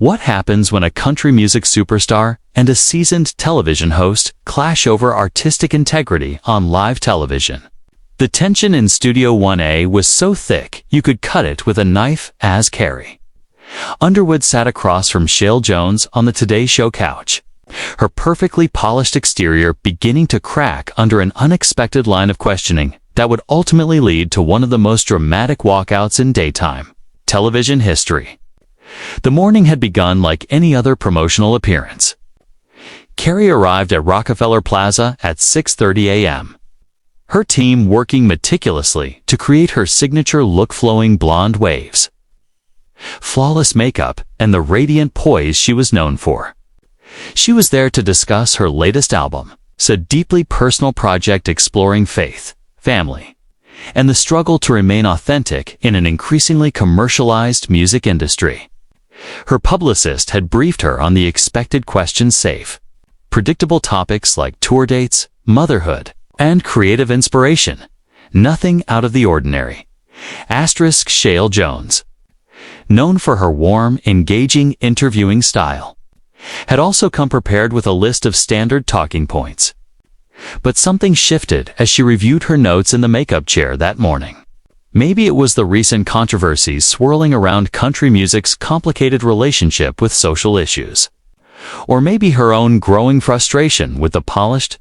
What happens when a country music superstar and a seasoned television host clash over artistic integrity on live television? The tension in Studio 1A was so thick you could cut it with a knife, as Carrie Underwood sat across from Shale Jones on the Today Show couch, her perfectly polished exterior beginning to crack under an unexpected line of questioning that would ultimately lead to one of the most dramatic walkouts in daytime television history. The morning had begun like any other promotional appearance. Carrie arrived at Rockefeller Plaza at 6:30 a.m., her team working meticulously to create her signature look, flowing blonde waves, flawless makeup, and the radiant poise she was known for. She was there to discuss her latest album, a deeply personal project exploring faith, family, and the struggle to remain authentic in an increasingly commercialized music industry. Her publicist had briefed her on the expected questions: safe, predictable topics like tour dates, motherhood, and creative inspiration. Nothing out of the ordinary. Shale Jones, known for her warm, engaging interviewing style, had also come prepared with a list of standard talking points. But something shifted as she reviewed her notes in the makeup chair that morning. Maybe it was the recent controversies swirling around country music's complicated relationship with social issues. Or maybe her own growing frustration with the polished,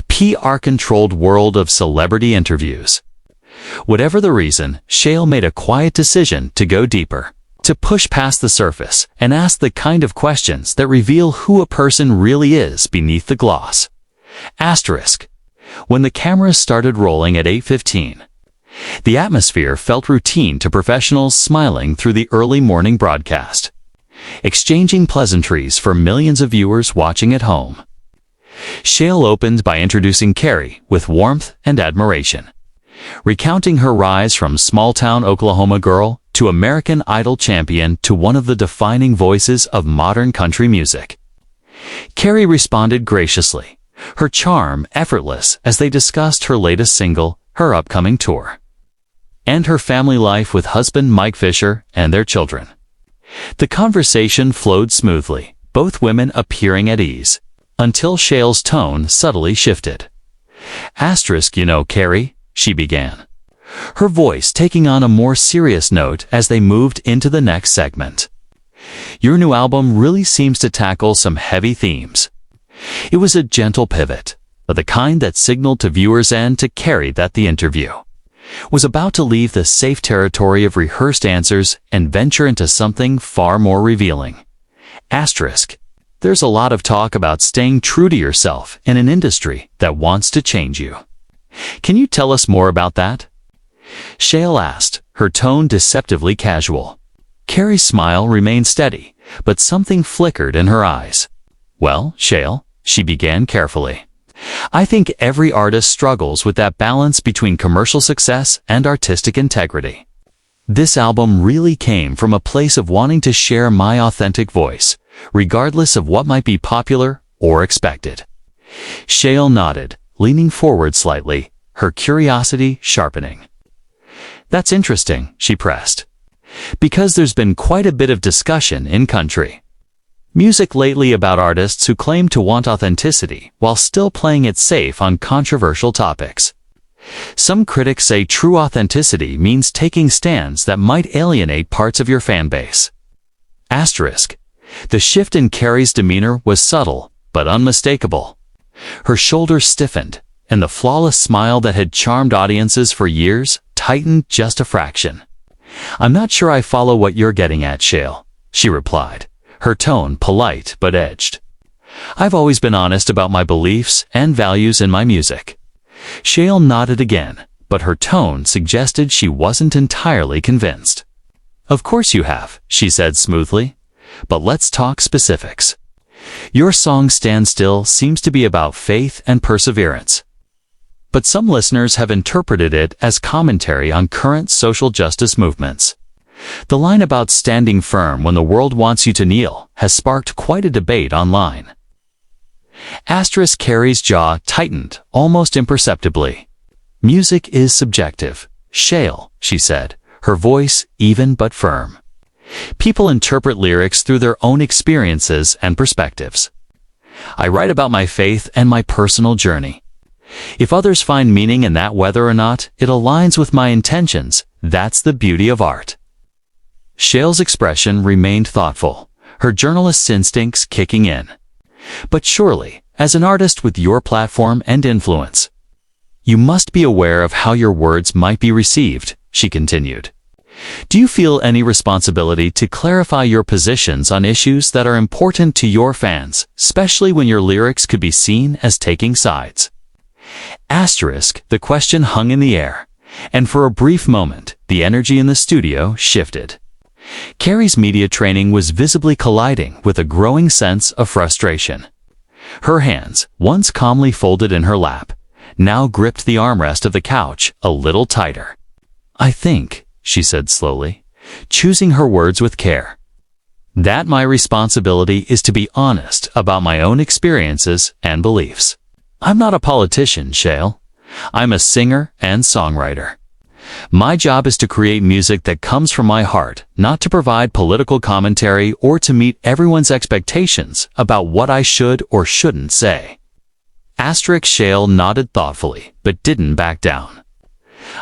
PR-controlled world of celebrity interviews. Whatever the reason, Shale made a quiet decision to go deeper, to push past the surface and ask the kind of questions that reveal who a person really is beneath the gloss. When the cameras started rolling at 8:15, the atmosphere felt routine to professionals smiling through the early morning broadcast, exchanging pleasantries for millions of viewers watching at home. Shale opened by introducing Carrie with warmth and admiration, recounting her rise from small-town Oklahoma girl to American Idol champion to one of the defining voices of modern country music. Carrie responded graciously, her charm effortless as they discussed her latest single, her upcoming tour, and her family life with husband Mike Fisher and their children. The conversation flowed smoothly, both women appearing at ease, until Shale's tone subtly shifted. Carrie, she began, her voice taking on a more serious note as they moved into the next segment. Your new album really seems to tackle some heavy themes. It was a gentle pivot, but the kind that signaled to viewers and to Carrie that the interview was about to leave the safe territory of rehearsed answers and venture into something far more revealing. There's a lot of talk about staying true to yourself in an industry that wants to change you. Can you tell us more about that? Shale asked, her tone deceptively casual. Carrie's smile remained steady, but something flickered in her eyes. Well, Shale, she began carefully, I think every artist struggles with that balance between commercial success and artistic integrity. This album really came from a place of wanting to share my authentic voice, regardless of what might be popular or expected. Shale nodded, leaning forward slightly, her curiosity sharpening. That's interesting, she pressed, because there's been quite a bit of discussion in country music lately about artists who claim to want authenticity while still playing it safe on controversial topics. Some critics say true authenticity means taking stands that might alienate parts of your fan base. The shift in Carrie's demeanor was subtle but unmistakable. Her shoulders stiffened, and the flawless smile that had charmed audiences for years tightened just a fraction. I'm not sure I follow what you're getting at, Shale, she replied, her tone polite but edged. I've always been honest about my beliefs and values in my music. Shale nodded again, but her tone suggested she wasn't entirely convinced. Of course you have, she said smoothly, but let's talk specifics. Your song Stand Still seems to be about faith and perseverance, but some listeners have interpreted it as commentary on current social justice movements. The line about standing firm when the world wants you to kneel has sparked quite a debate online. Carrie's jaw tightened almost imperceptibly. Music is subjective, Shale, she said, her voice even but firm. People interpret lyrics through their own experiences and perspectives. I write about my faith and my personal journey. If others find meaning in that, whether or not it aligns with my intentions, that's the beauty of art. Shale's expression remained thoughtful, her journalist's instincts kicking in. But surely, as an artist with your platform and influence, you must be aware of how your words might be received, she continued. Do you feel any responsibility to clarify your positions on issues that are important to your fans, especially when your lyrics could be seen as taking sides? The question hung in the air, and for a brief moment, the energy in the studio shifted. Carrie's media training was visibly colliding with a growing sense of frustration. Her hands, once calmly folded in her lap, now gripped the armrest of the couch a little tighter. I think, she said slowly, choosing her words with care, that my responsibility is to be honest about my own experiences and beliefs. I'm not a politician, Shale. I'm a singer and songwriter. My job is to create music that comes from my heart, not to provide political commentary or to meet everyone's expectations about what I should or shouldn't say. Shale nodded thoughtfully, but didn't back down.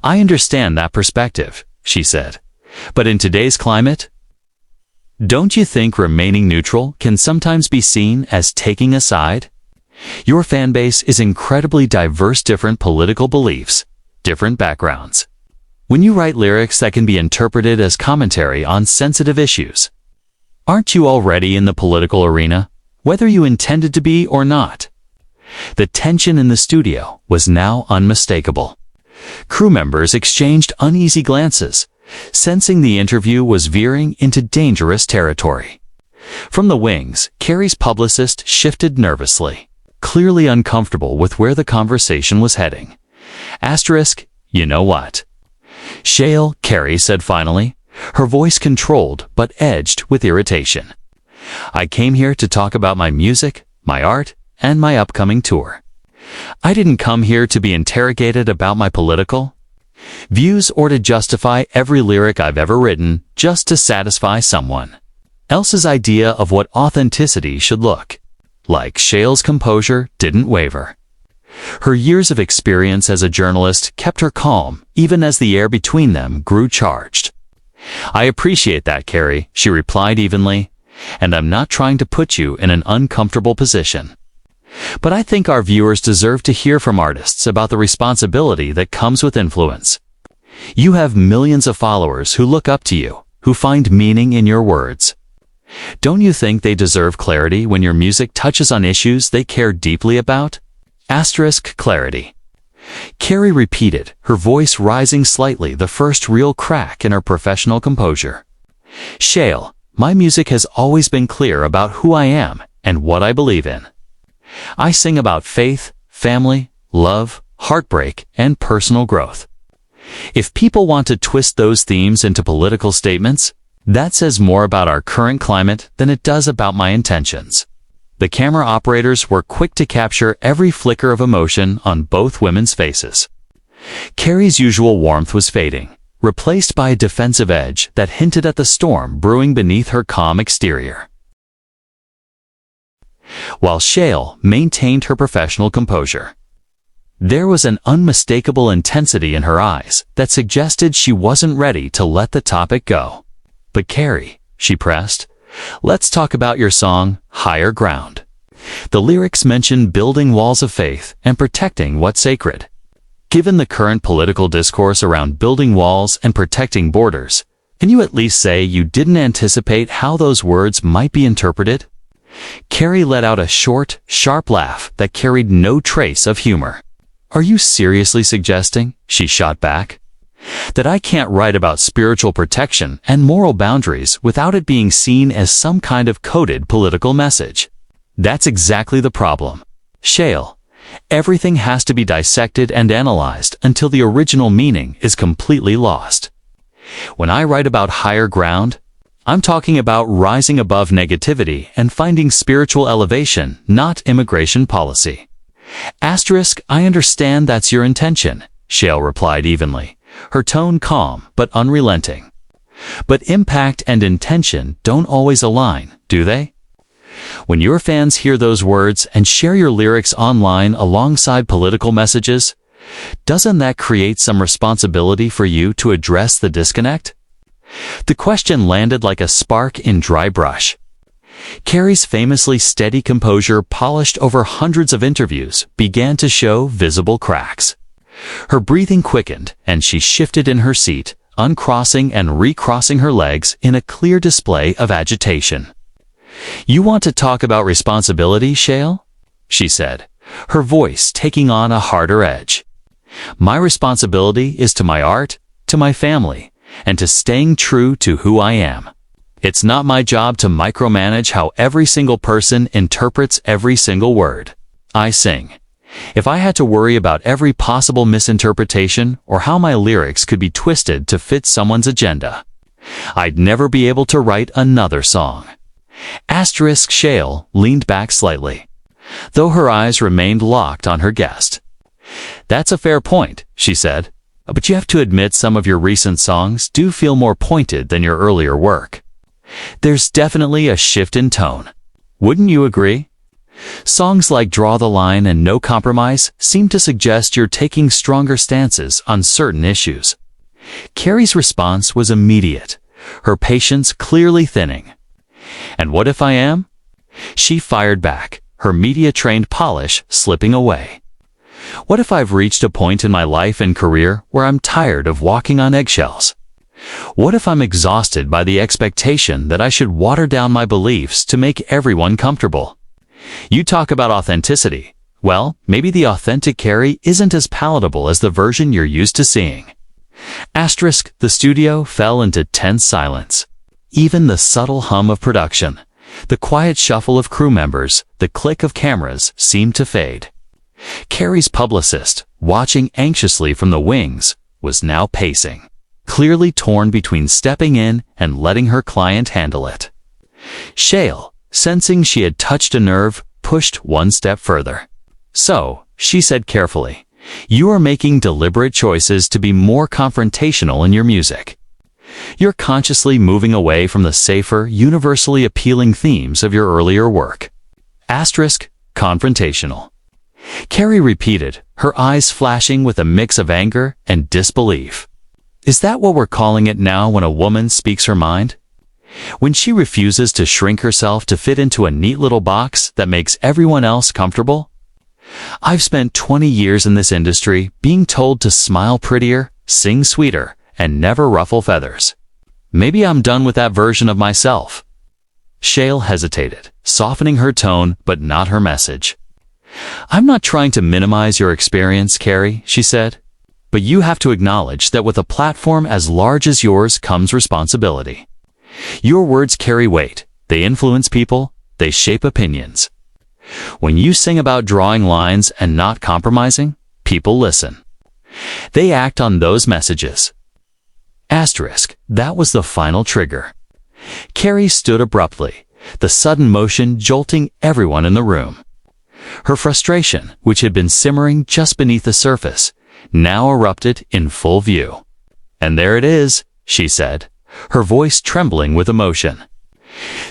I understand that perspective, she said. But in today's climate, don't you think remaining neutral can sometimes be seen as taking a side? Your fan base is incredibly diverse, different political beliefs, different backgrounds. When you write lyrics that can be interpreted as commentary on sensitive issues, aren't you already in the political arena, whether you intended to be or not? The tension in the studio was now unmistakable. Crew members exchanged uneasy glances, sensing the interview was veering into dangerous territory. From the wings, Carrie's publicist shifted nervously, clearly uncomfortable with where the conversation was heading. You know what? Shale, Carrie said finally, her voice controlled but edged with irritation. I came here to talk about my music, my art, and my upcoming tour. I didn't come here to be interrogated about my political views or to justify every lyric I've ever written just to satisfy someone else's idea of what authenticity should look like. Shale's composure didn't waver. Her years of experience as a journalist kept her calm, even as the air between them grew charged. I appreciate that, Carrie, she replied evenly, and I'm not trying to put you in an uncomfortable position. But I think our viewers deserve to hear from artists about the responsibility that comes with influence. You have millions of followers who look up to you, who find meaning in your words. Don't you think they deserve clarity when your music touches on issues they care deeply about? Clarity. Carrie repeated, her voice rising slightly, the first real crack in her professional composure. Shale, my music has always been clear about who I am and what I believe in. I sing about faith, family, love, heartbreak, and personal growth. If people want to twist those themes into political statements, that says more about our current climate than it does about my intentions. The camera operators were quick to capture every flicker of emotion on both women's faces. Carrie's usual warmth was fading, replaced by a defensive edge that hinted at the storm brewing beneath her calm exterior. While Shale maintained her professional composure, there was an unmistakable intensity in her eyes that suggested she wasn't ready to let the topic go. But Carrie, she pressed, let's talk about your song, Higher Ground. The lyrics mention building walls of faith and protecting what's sacred. Given the current political discourse around building walls and protecting borders, can you at least say you didn't anticipate how those words might be interpreted? Carrie let out a short, sharp laugh that carried no trace of humor. Are you seriously suggesting, she shot back, that I can't write about spiritual protection and moral boundaries without it being seen as some kind of coded political message? That's exactly the problem. Shale, everything has to be dissected and analyzed until the original meaning is completely lost. When I write about higher ground, I'm talking about rising above negativity and finding spiritual elevation, not immigration policy. I understand that's your intention, Shale replied evenly, her tone calm but unrelenting. But impact and intention don't always align, do they? When your fans hear those words and share your lyrics online alongside political messages, doesn't that create some responsibility for you to address the disconnect? The question landed like a spark in dry brush. Carrie's famously steady composure, polished over hundreds of interviews, began to show visible cracks. Her breathing quickened, and she shifted in her seat, uncrossing and recrossing her legs in a clear display of agitation. "You want to talk about responsibility, Shale?" she said, her voice taking on a harder edge. "My responsibility is to my art, to my family, and to staying true to who I am. It's not my job to micromanage how every single person interprets every single word I sing. If I had to worry about every possible misinterpretation or how my lyrics could be twisted to fit someone's agenda, I'd never be able to write another song." Shale leaned back slightly, though her eyes remained locked on her guest. "That's a fair point," she said, "but you have to admit some of your recent songs do feel more pointed than your earlier work. There's definitely a shift in tone. Wouldn't you agree? Songs like Draw the Line and No Compromise seem to suggest you're taking stronger stances on certain issues." Carrie's response was immediate, her patience clearly thinning. "And what if I am?" She fired back, her media-trained polish slipping away. "What if I've reached a point in my life and career where I'm tired of walking on eggshells? What if I'm exhausted by the expectation that I should water down my beliefs to make everyone comfortable? You talk about authenticity. Well, maybe the authentic Carrie isn't as palatable as the version you're used to seeing." The studio fell into tense silence. Even the subtle hum of production, the quiet shuffle of crew members, the click of cameras seemed to fade. Carrie's publicist, watching anxiously from the wings, was now pacing, clearly torn between stepping in and letting her client handle it. Shale, sensing she had touched a nerve, pushed one step further. "So," she said carefully, "you are making deliberate choices to be more confrontational in your music. You're consciously moving away from the safer, universally appealing themes of your earlier work." Confrontational. Carrie repeated, her eyes flashing with a mix of anger and disbelief. "Is that what we're calling it now when a woman speaks her mind? When she refuses to shrink herself to fit into a neat little box that makes everyone else comfortable? I've spent 20 years in this industry being told to smile prettier, sing sweeter, and never ruffle feathers. Maybe I'm done with that version of myself." Shale hesitated, softening her tone but not her message. "I'm not trying to minimize your experience, Carrie," she said, "but you have to acknowledge that with a platform as large as yours comes responsibility. Your words carry weight, they influence people, they shape opinions. When you sing about drawing lines and not compromising, people listen. They act on those messages." That was the final trigger. Carrie stood abruptly, the sudden motion jolting everyone in the room. Her frustration, which had been simmering just beneath the surface, now erupted in full view. "And there it is," she said, her voice trembling with emotion.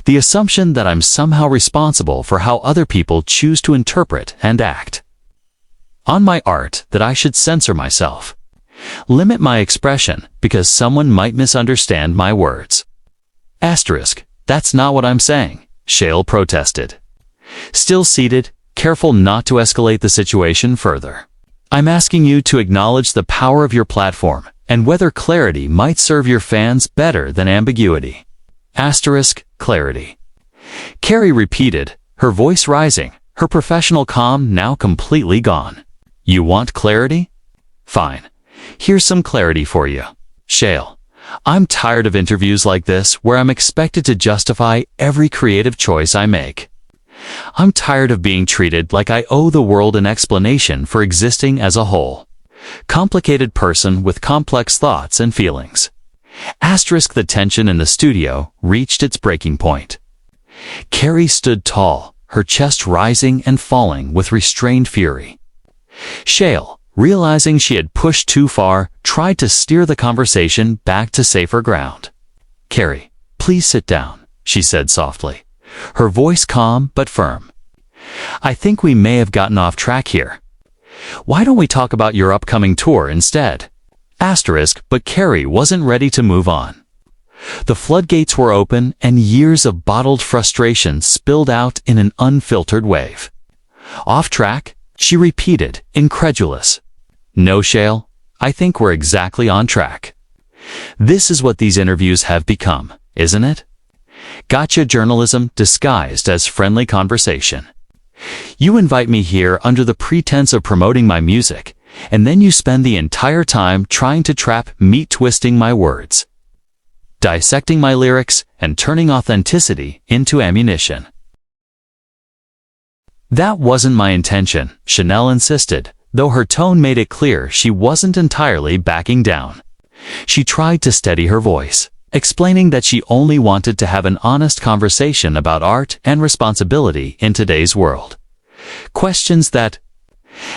"The assumption that I'm somehow responsible for how other people choose to interpret and act. On my art, that I should censor myself. Limit my expression because someone might misunderstand my words." "That's not what I'm saying," Shale protested. Still seated, careful not to escalate the situation further. "I'm asking you to acknowledge the power of your platform and whether clarity might serve your fans better than ambiguity." Clarity. Carrie repeated, her voice rising, her professional calm now completely gone. "You want clarity? Fine. Here's some clarity for you. Shale, I'm tired of interviews like this where I'm expected to justify every creative choice I make. I'm tired of being treated like I owe the world an explanation for existing as a whole. Complicated person with complex thoughts and feelings." The tension in the studio reached its breaking point. Carrie stood tall, her chest rising and falling with restrained fury. Shale, realizing she had pushed too far, tried to steer the conversation back to safer ground. "Carrie, please sit down," she said softly, her voice calm but firm. "I think we may have gotten off track here. Why don't we talk about your upcoming tour instead?" But Carrie wasn't ready to move on. The floodgates were open and years of bottled frustration spilled out in an unfiltered wave. "Off track?" she repeated, incredulous. "No, Shale, I think we're exactly on track. This is what these interviews have become, isn't it? Gotcha journalism disguised as friendly conversation. You invite me here under the pretense of promoting my music, and then you spend the entire time trying to trap meat-twisting my words, dissecting my lyrics, and turning authenticity into ammunition." "That wasn't my intention," Chanel insisted, though her tone made it clear she wasn't entirely backing down. She tried to steady her voice, explaining that she only wanted to have an honest conversation about art and responsibility in today's world. Questions that,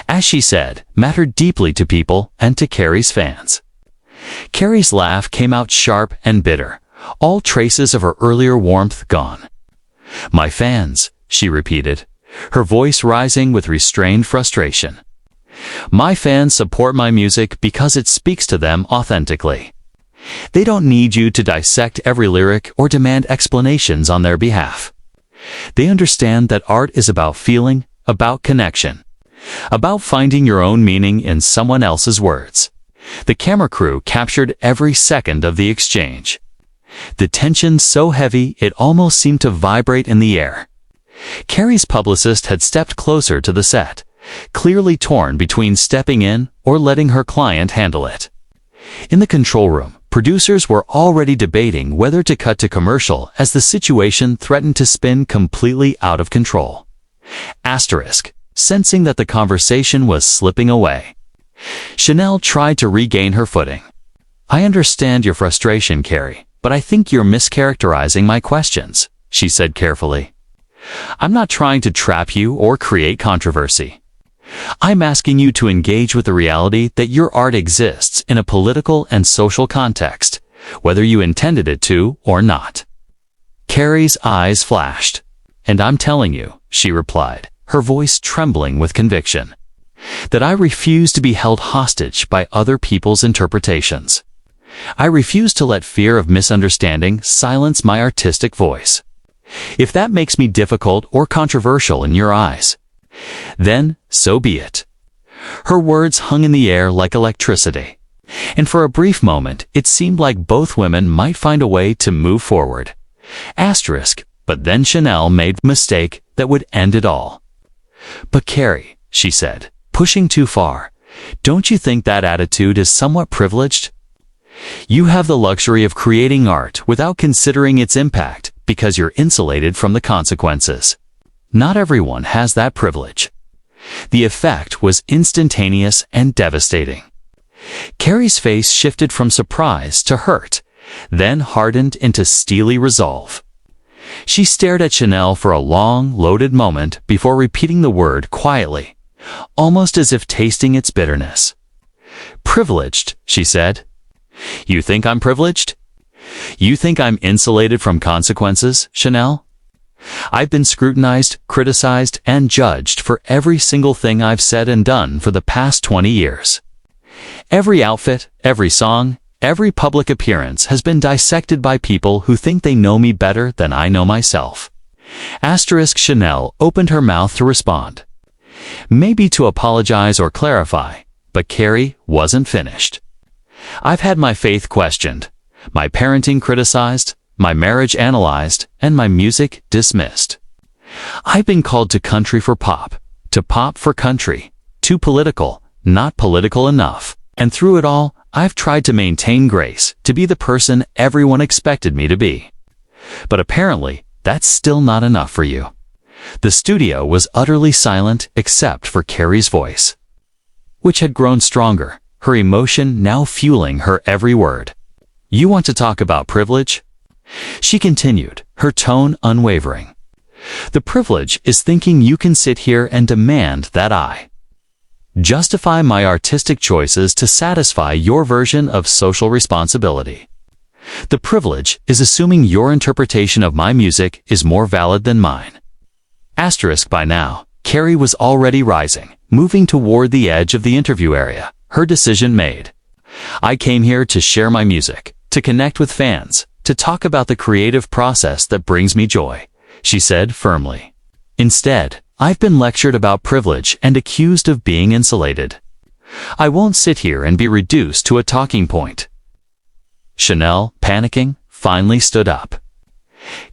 as she said, mattered deeply to people and to Carrie's fans. Carrie's laugh came out sharp and bitter, all traces of her earlier warmth gone. "My fans," she repeated, her voice rising with restrained frustration. "My fans support my music because it speaks to them authentically. They don't need you to dissect every lyric or demand explanations on their behalf. They understand that art is about feeling, about connection, about finding your own meaning in someone else's words." The camera crew captured every second of the exchange. The tension so heavy it almost seemed to vibrate in the air. Carrie's publicist had stepped closer to the set, clearly torn between stepping in or letting her client handle it. In the control room, producers were already debating whether to cut to commercial as the situation threatened to spin completely out of control. Sensing that the conversation was slipping away, Chanel tried to regain her footing. "I understand your frustration, Carrie, but I think you're mischaracterizing my questions," she said carefully. "I'm not trying to trap you or create controversy. I'm asking you to engage with the reality that your art exists in a political and social context, whether you intended it to or not." Carrie's eyes flashed. "And I'm telling you," she replied, her voice trembling with conviction, "that I refuse to be held hostage by other people's interpretations. I refuse to let fear of misunderstanding silence my artistic voice. If that makes me difficult or controversial in your eyes, then so be it." Her words hung in the air like electricity, and for a brief moment it seemed like both women might find a way to move forward. But then Chanel made a mistake that would end it all. "But Carrie," she said, pushing too far, "don't you think that attitude is somewhat privileged? You have the luxury of creating art without considering its impact because you're insulated from the consequences. Not everyone has that privilege." The effect was instantaneous and devastating. Carrie's face shifted from surprise to hurt, then hardened into steely resolve. She stared at Chanel for a long, loaded moment before repeating the word quietly, almost as if tasting its bitterness. "Privileged," she said. "You think I'm privileged? You think I'm insulated from consequences, Chanel? I've been scrutinized, criticized, and judged for every single thing I've said and done for the past 20 years. Every outfit, every song, every public appearance has been dissected by people who think they know me better than I know myself." Chanel opened her mouth to respond, maybe to apologize or clarify, but Carrie wasn't finished. "I've had my faith questioned, my parenting criticized, my marriage analyzed, and my music dismissed. I've been called to country for pop, to pop for country, too political, not political enough. And through it all, I've tried to maintain grace, to be the person everyone expected me to be. But apparently, that's still not enough for you." The studio was utterly silent except for Carrie's voice, which had grown stronger, her emotion now fueling her every word. "You want to talk about privilege?" she continued, her tone unwavering. "The privilege is thinking you can sit here and demand that I justify my artistic choices to satisfy your version of social responsibility. The privilege is assuming your interpretation of my music is more valid than mine. Asterisk. By now, Carrie was already rising, moving toward the edge of the interview area, her decision made. I came here to share my music, to connect with fans, to talk about the creative process that brings me joy, she said firmly. Instead, I've been lectured about privilege and accused of being insulated. I won't sit here and be reduced to a talking point. Chanel, panicking, finally stood up.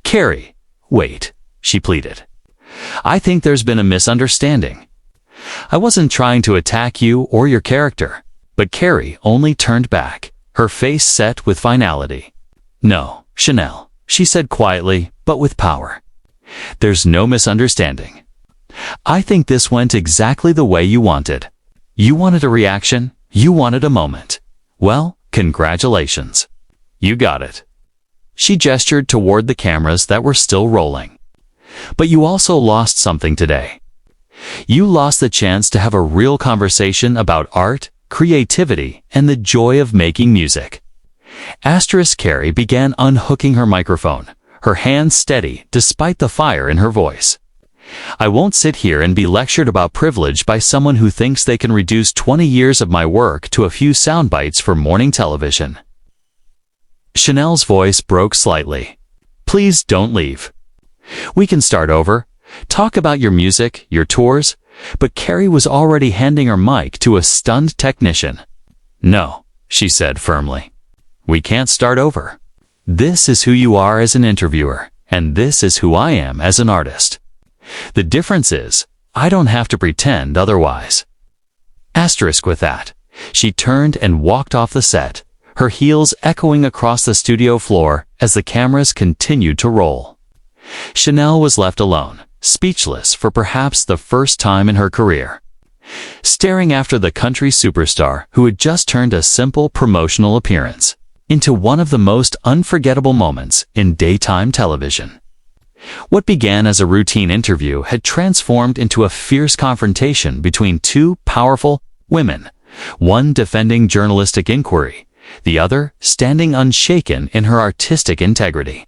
Carrie, wait, she pleaded. I think there's been a misunderstanding. I wasn't trying to attack you or your character, but Carrie only turned back, her face set with finality. No, Chanel, she said quietly, but with power. There's no misunderstanding. I think this went exactly the way you wanted. You wanted a reaction, you wanted a moment. Well, congratulations. You got it. She gestured toward the cameras that were still rolling. But you also lost something today. You lost the chance to have a real conversation about art, creativity, and the joy of making music. Asterisk. Carrie began unhooking her microphone, her hands steady despite the fire in her voice. I won't sit here and be lectured about privilege by someone who thinks they can reduce 20 years of my work to a few sound bites for morning television. Chanel's voice broke slightly. Please don't leave. We can start over, talk about your music, your tours, but Carrie was already handing her mic to a stunned technician. No, she said firmly. We can't start over. This is who you are as an interviewer, and this is who I am as an artist. The difference is, I don't have to pretend otherwise. Asterisk. With that, she turned and walked off the set, her heels echoing across the studio floor as the cameras continued to roll. Chanel was left alone, speechless for perhaps the first time in her career, staring after the country superstar who had just turned a simple promotional appearance into one of the most unforgettable moments in daytime television. What began as a routine interview had transformed into a fierce confrontation between two powerful women, one defending journalistic inquiry, the other standing unshaken in her artistic integrity.